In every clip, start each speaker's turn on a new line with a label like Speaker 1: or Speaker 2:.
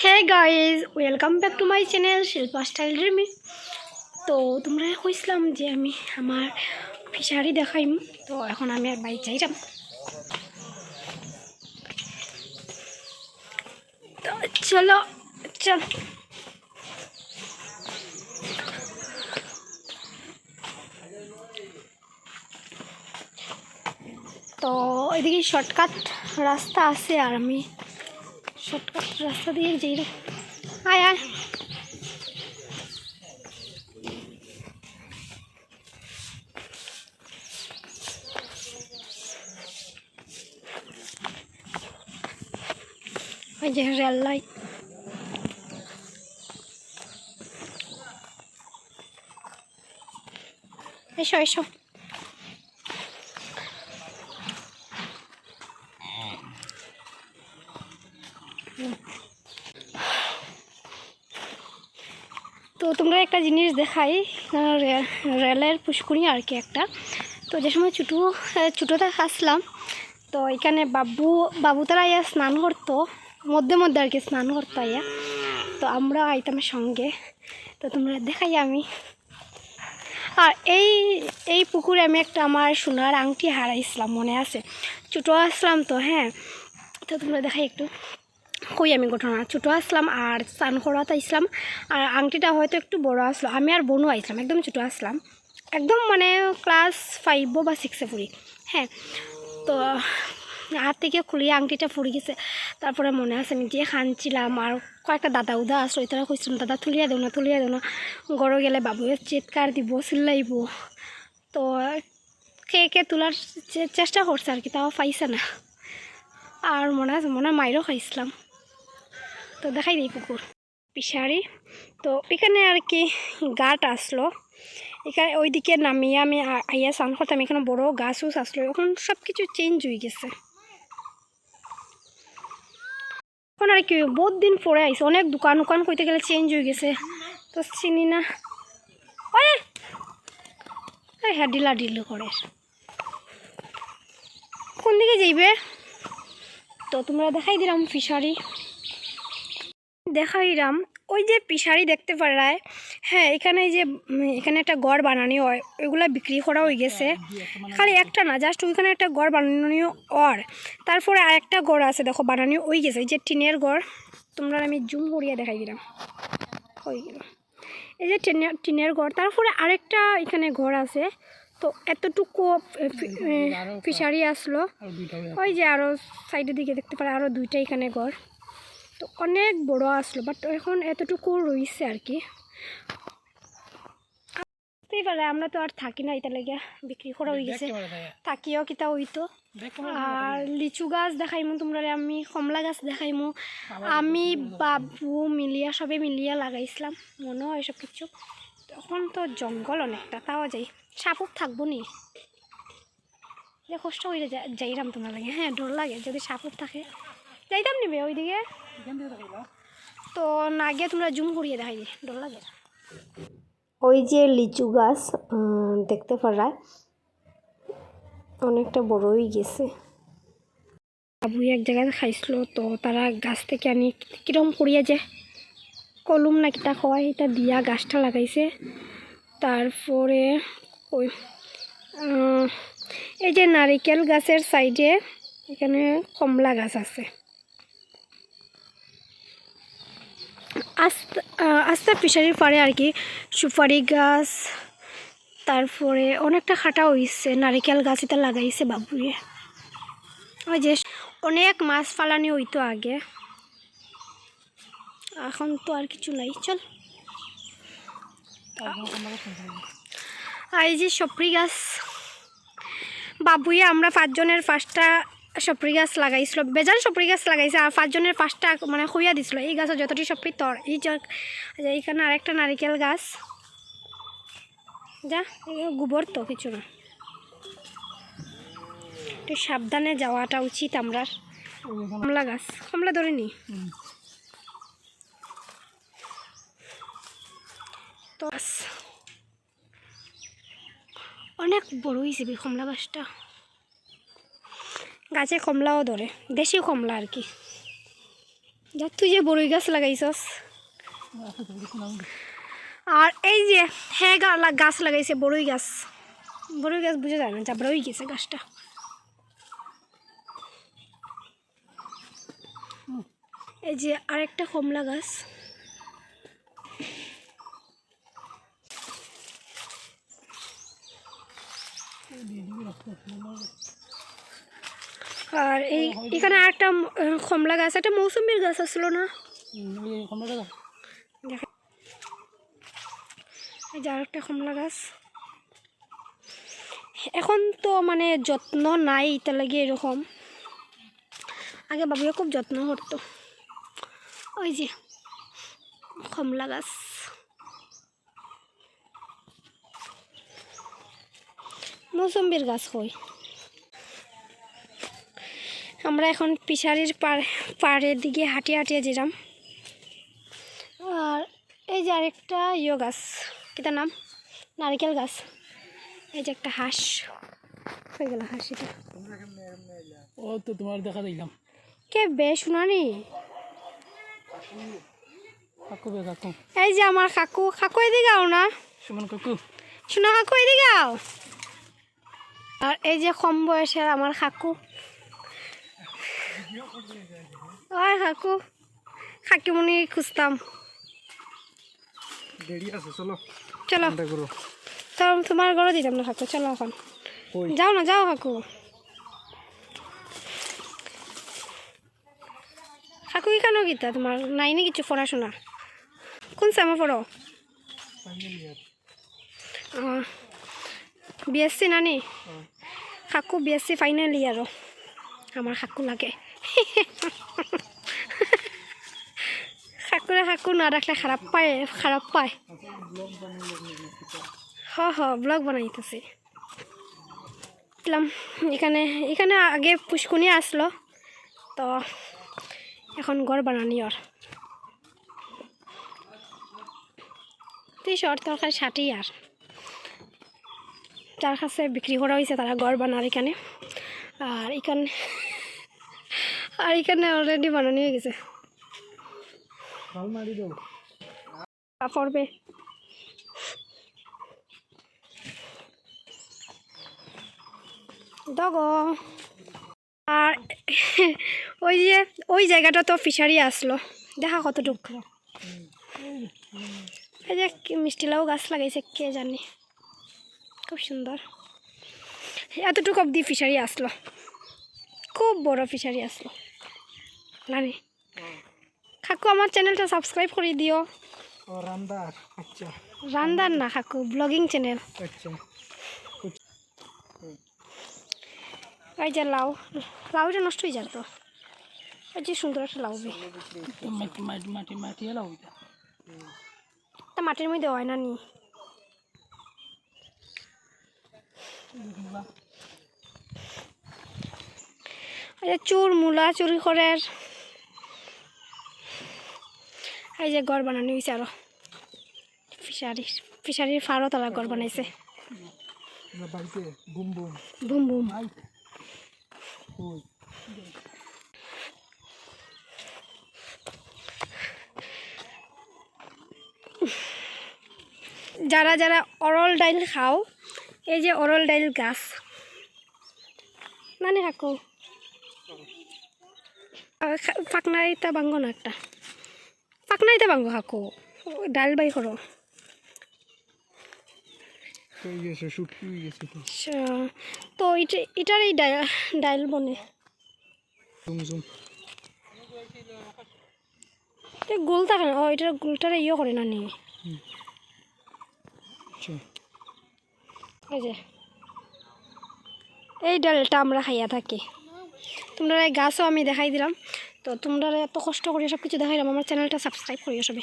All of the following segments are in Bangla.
Speaker 1: Hey guys welcome back to my channel Shilpa style dreamy. তো তোমরা কইছিলাম যে আমি আমার ফিশারি দেখাইম, তো এখন আমি আর বাইক যাইলাম। তো চলো চল। তো এদিকে শর্টকাট রাস্তা আছে আর আমি শর্টকাট রাস্তা দিয়ে যাই। আয় আয় ওই যে রেল লাইট। এসো এসো। তো তোমরা একটা জিনিস দেখাই, রেলের পুষ্করিণী আর কি একটা। তো যে সময় ছোটোটা আসলাম, তো এখানে বাবু তারা ইয়া স্নান করতো, মধ্যে মধ্যে আর কি স্নান করতো ইয়া। তো আমরা আইতাম সঙ্গে। তো তোমরা দেখাই আমি। আর এই পুকুরে আমি একটা আমার সোনার আংটি হারাইছিলাম, মনে আছে? ছোটো আসলাম তো, হ্যাঁ। তো তোমরা দেখাই একটু কই আমি ঘটনা। ছোটো আসলাম আর স্নান করাতে আসলাম, আর আংটিটা হয়তো একটু বড় আসলো। আমি আর বোনও আসলাম, একদম ছোটো আসলাম, একদম মানে ক্লাস 5 বা 6 পড়ি, হ্যাঁ। তো হাত থেকে খুলিয়ে আংটিটা পড়ে গেছে। তারপরে মনে আছে আমি যে খানছিলাম, আর কয়েকটা দাদা উদা আসলো, তারা কইছিলাম দাদা তুলিয়া দেও না। গড়ো গেলে বাবুয়ে চিৎকার দিব, চিল্লাইব। তো কে তোলার চেষ্টা করছে আর কি, তাও পাইছে না। আর মনে আছে মাইরও খাইছিলাম। তো দেখাই দিই পুকুর ফিশারি। তো এখানে আর কি গাট আসলো, এখানে ওইদিকে নামিয়ে আমি আইয়া স্নান করতাম। এখানে বড় গাছ উছ আসলো, এখন সব কিছু চেঞ্জ হয়ে গেছে। এখন আর কি বহুত দিন পরে আইসে, অনেক দোকান কইতে গেলে চেঞ্জ হয়ে গেছে, তো চিনি না। হ্যাঁ ডিলা করে কোন দিকে যাইবে। তো তোমরা দেখাই দিলাম ফিশারি, দেখাইলাম ওই যে ফিশারি দেখতে পারায়। হ্যাঁ এখানে এখানে একটা গড় বানানি হয়, ওইগুলো বিক্রি করা হয়ে গেছে। খালি একটা না, জাস্ট ওইখানে একটা গড় বানানি আর তারপরে আর একটা গড় আছে দেখো বানানি হয়ে গেছে, এই যে টিনের গড়। তোমরা আমি জুম করিয়া দেখাই দিলাম, হয়ে গেল এই যে টিনের ঘর। তারপরে আরেকটা এখানে ঘর আছে। তো এতটুকু ফিশারি আসলো, ওই যে আরও সাইডের দিকে দেখতে পারে আরও দুইটা এখানে ঘর। তো অনেক বড় আসলো, বাট এখন এতটুকু রয়েছে আর কি। পারে আমরা তো আর থাকি না, এটা লেগে বিক্রি করা হয়ে গেছে। থাকিও কিতা হইতো। আর লিচু গাছ দেখাইমু তোমরা, আমি কমলা গাছ দেখাইমু। আমি বাবু মিলিয়া সবে মিলিয়া লাগাইছিলাম, মনে হয় সব কিছু। তখন তো জঙ্গল অনেকটা, তাও যাই সাপুক থাকবো নি, যে কষ্ট হয়ে যাইরাম তোমার লাগে। হ্যাঁ ডর লাগে, যদি সাপুক থাকে যাইতাম নিবে ওইদিকে। তো না গিয়ে তোমরা জুম করিয়ে দেখাই দিয়ে ডর লাগে। ওই যে লিচু গাছ দেখতে পারায় অনেকটা বড় হয়ে গেছে। বাবু এক জায়গায় খাইছিল, তো তারা গাছ থেকে আনি কিরম করিয়া যে কলম না কিতা হয় এটা দিয়া গাছটা লাগাইছে। তারপরে ওই এই যে নারিকেল গাছের সাইডে এখানে কমলা গাছ আছে। আস্তে ফিশারির পাড়ে আর কি সুপারি গাছ, তারপরে অনেকটা খাটা হয়েছে। নারিকেল গাছ এটা লাগাইছে বাবুয়ে। ওই যে অনেক মাছ ফালানি হইতো আগে, এখন তো আর কিছু নাই। চল। আর এই যে সপরি গাছ, বাবুয়ে আমরা 5 জনের 5টা সপরি গাছ লাগাইছিল, বেজান সপরি গাছ লাগাইছে, আর 5 জনের 5টা মানে খুইয়া দিছিল। এই গাছের যতটি সপরি তোর এই এইখানে আরেকটা নারিকেল গাছ, যা গোবর তো কিছু না, একটু সাবধানে যাওয়াটা উচিত আমরা। কমলা গাছ, কমলা ধরেনি তো অনেক বড় হয়েছে কমলা গাছটা। গাছে কমলাও ধরে, দেশি কমলা আর কি। যা তুই যে বড়ই গাছ লাগাইছস আর এই যে হ্যাঁ গাছ লাগাইছে বড়ই গাছ বুঝে যায় না চাপড়া হয়ে গেছে গাছটা। এই যে আরেকটা কমলা গাছ, আর এখানে আরেকটা কমলা গাছ, একটা মৌসুমীর গাছ আসলো না, এই যে আরেকটা কমলা গাছ। এখন তো মানে যত্ন নাই, এটা লাগে এরকম, আগে বাবুকে খুব যত্ন করতো। ওই যে কমলা গাছ, মৌসুমীর গাছ কই। আমরা এখন পিছারির পাড়ের দিকে হাঁটিয়ে হাঁটিয়ে যেলাম। আর এই যে আরেকটা গাছ, কিটার নাম, নারকেল গাছ। এই যে একটা হাঁস হয়ে গেল, হাঁস এটা
Speaker 2: ও তো তোমার দেখা দিলাম
Speaker 1: কে বেশ শুনানি।
Speaker 2: কাকু বে কাকু,
Speaker 1: এই যে আমার কাকু, কাকু এদিকে আও না,
Speaker 2: সুমন কাকু,
Speaker 1: শোনা কাকু এদিকে আও। আর এই যে কম বয়সের আমার কাকু, ওই কাকু, কাকিমণি খুঁজতাম।
Speaker 2: দেরি আছে, চলো
Speaker 1: চলো
Speaker 2: করো।
Speaker 1: তো তোমার ঘরে দিতাম না কাকু, চলো এখন যাও না, যাও কাকু। কাকু কি কেন গীতা তোমার নাই নি কিছু পড়াশোনা? কোন সামা পড়ো? বিএসসি নানি? কাকু বিএসসি ফাইনাল ইয়ারও, আমার কাকু লাগে। কাকুরে কাকু না রাখলে খারাপ পায়। ব্লগ বানাইতেছে। এখানে আগে পুষ্কুনি আসলো, তো এখন ঘর বানানি ওর। তুই শর্ট তরকারি 60 যার কাছে বিক্রি করা হয়েছে তারা ঘর বানার এখানে। আর এখানে অলরেডি বানানো হয়ে গেছে। পড়বে দগো। আর ওই জায়গাটা তো ফিশারি আসলো, দেখা কতটুকু। এই যে মিষ্টি লাউ গাছ লাগাইছে কে জানি, খুব সুন্দর। এতটুকু অব্দি ফিশারি আসলো, খুব বড় ফিশারি আসলো নানি। কাকু আমার চ্যানেলটা সাবস্ক্রাইব করে দিও।
Speaker 2: রান্দার, আচ্ছা
Speaker 1: রান্দার না কাকু, ব্লগিং চ্যানেল।
Speaker 2: আচ্ছা,
Speaker 1: ওই যে লাউটা নষ্ট হয়ে যাত, ওই যে সুন্দর একটা লাউ
Speaker 2: মাটি এলাও
Speaker 1: তা মাটির মধ্যে হয় না নি। ওই যে মূলা চুরি করে, এই যে ঘর বানানো হয়েছে আরো ফিশারির ফারও তারা ঘর বানাইছে। বুম বুম যারা যারা অরল ডাইল খাও, এই যে অরল ডাইল গাছ মানে কাকু পাকনাইতে ভাঙ্গো না, একটা পাকনাইতে ভাঙ্গো কাকু, ডাল বাই করো। তো এটার এই ডাইল বনে গোল থাকে না, এটার গোলটারে করে না নিয়ে। এই ডালটা আমরা খাইয়া থাকি। তোমরা এই গাছও আমি দেখাই দিলাম, তো তোমরা এত কষ্ট করে সব কিছু দেখাইলাম, আমার চ্যানেলটা সাবস্ক্রাইব করিও সবে।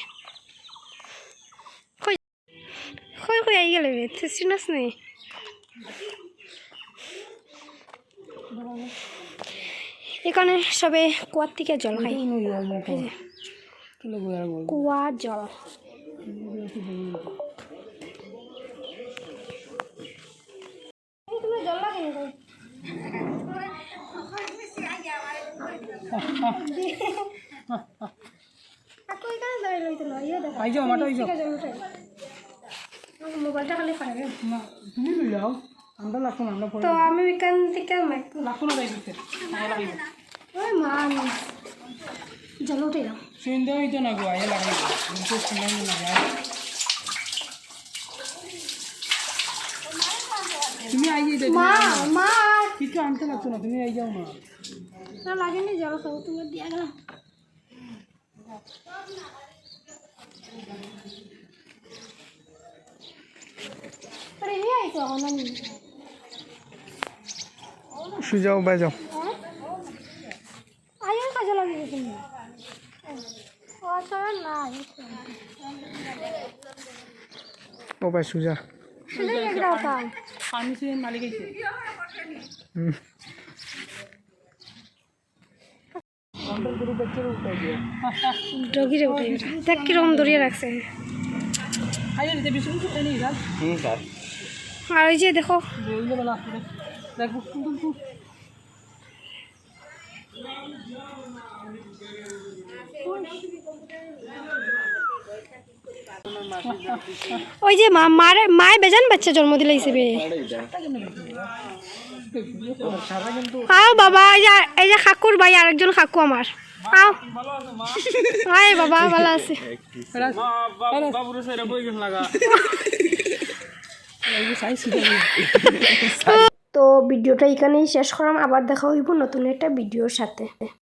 Speaker 1: কই আই গেলে চিনাস নেই। এখানে সবে কুয়ার থেকে জল খাই, কুয়া জল। জল লাগে কাকু এখানে দাঁড়িয়ে রইতে নয় ইয়ে দেখা
Speaker 2: আই যাও মাঠে আই যাও
Speaker 1: মোবাইলটা খালি পারবে
Speaker 2: না তুমি লই যাও আমরা লাগতো না আমরা পরে
Speaker 1: তো আমি এখান থেকে
Speaker 2: লাগতো না যাইতে লাগিব
Speaker 1: ওই মা জল উঠে যাও
Speaker 2: সুন্দর হইতো না গো আয় লাগাইব তো সুন্দর না যায় তুমি আই যাইতে
Speaker 1: মা মা
Speaker 2: কিছু আনতে লাগতো না তুমি আই যাও না
Speaker 1: না লাগেনি জল খাবো তুমি দিয়ে গেলাম আরে নিয়ে আইতো না
Speaker 2: সুজাও বাই যাও
Speaker 1: আইও কাজে লাগিয়ে তুমি ও আচ্ছা না
Speaker 2: ও ভাই সুজা
Speaker 1: শুনে একটাও কাম
Speaker 2: ফার্মেসির মালিক আইছে কন্ট্রোল গ্রুপ বেচে উঠাই দিও
Speaker 1: ডগিরে উঠে গেছে দেখ কিরকম দড়িয়ে রাখছে
Speaker 2: আইয়ে দিতে বেশি কিছু নেই স্যার স্যার
Speaker 1: আর ওই যে দেখো
Speaker 2: ওইলে বেলা আসলে দেখো কিন্তু
Speaker 1: ওই যে মায়ে বেজান বাচ্চা জন্ম দিলে হিসেবে আও বাবা এই যে কাকুর ভাই আরেকজন কাকু আমার আও আয় বাবা ভালো আছে তো ভিডিওটা এখানেই শেষ করাম আবার দেখা হইব নতুন একটা ভিডিওর সাথে